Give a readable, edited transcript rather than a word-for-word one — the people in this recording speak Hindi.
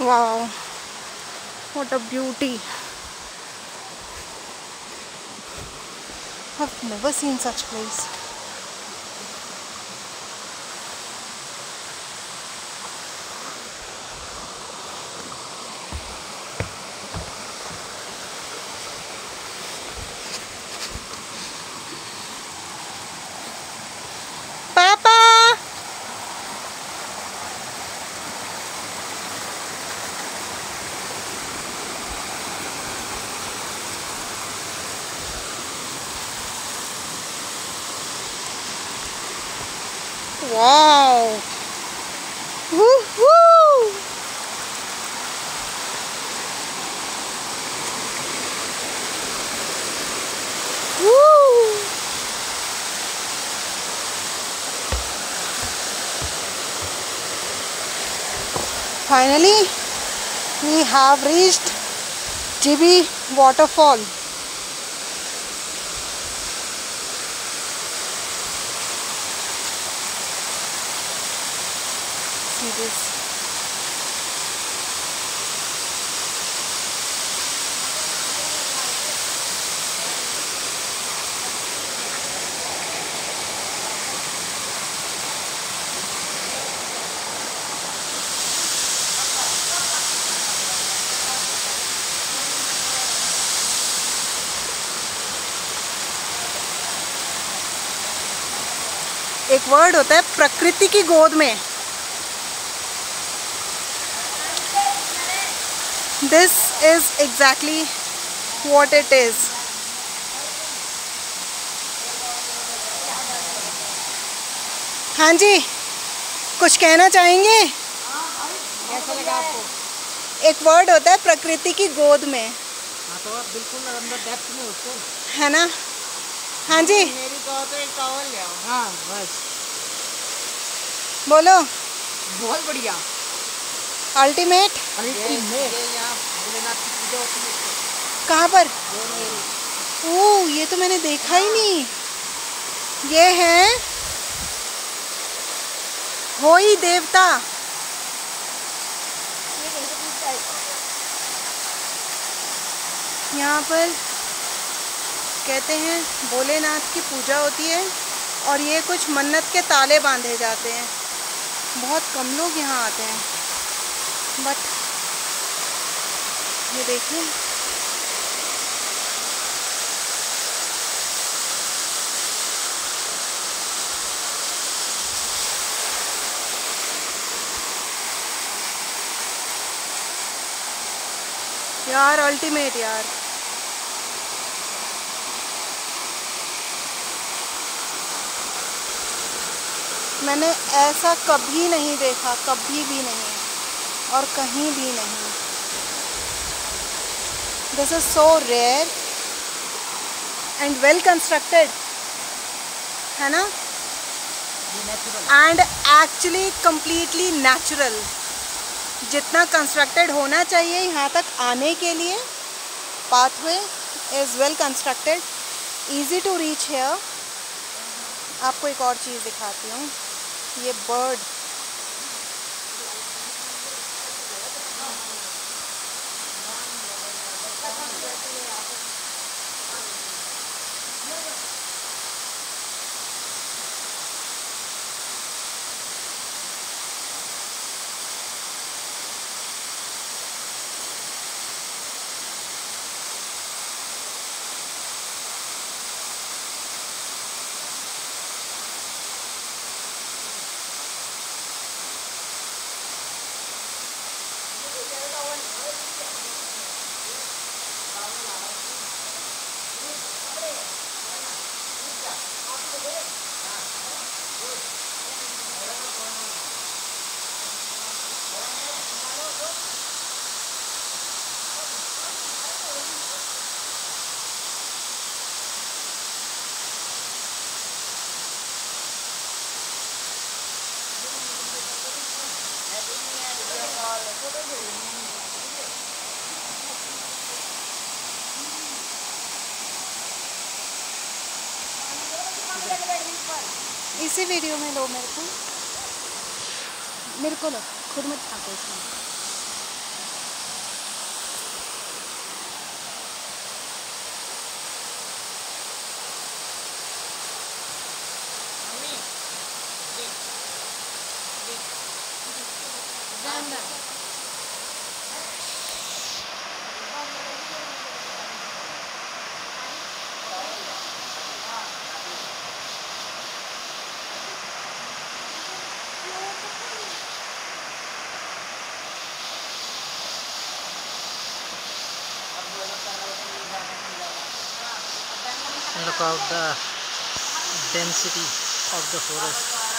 Wow, what a beauty. I've never seen such place. Papa! Wow! Woohoo! Woo! Finally, we have reached Jibi waterfall. See this. एक वर्ड होता है प्रकृति की गोद में. This is exactly what it is. हाँ जी, कुछ कहना चाहेंगे? कैसा लगा आपको? एक वर्ड होता है प्रकृति की गोद में. हाँ तो आप बिल्कुल अंदर डेप्थ में उसको है ना? हाँ जी. मेरी कहो तो एक टॉवल ले आओ. हाँ बस. बोलो. बहुत बढ़िया. अल्टीमेट. अल्टीमेट. ये यहाँ भोलेनाथ की पूजा होती है. कहाँ पर? ओह, ये तो मैंने देखा ही नहीं. ये है होई देवता. यहाँ पर कहते हैं भोलेनाथ की पूजा होती है और ये कुछ मन्नत के ताले बांधे जाते हैं. बहुत कम लोग यहाँ आते हैं, बट ये देखिए. यार अल्टीमेट यार. मैंने ऐसा कभी नहीं देखा, कभी भी नहीं, और कहीं भी नहीं. This is so rare and well constructed, है ना? And actually completely natural. जितना कंस्ट्रक्टेड होना चाहिए यहाँ तक आने के लिए. Pathway is well constructed, easy to reach here. आपको एक और चीज़ दिखाती हूँ. ये बर्ड, इसी वीडियो में लो. मेरे को लो, खुद मत खाते इसमें. Look out the density of the forest.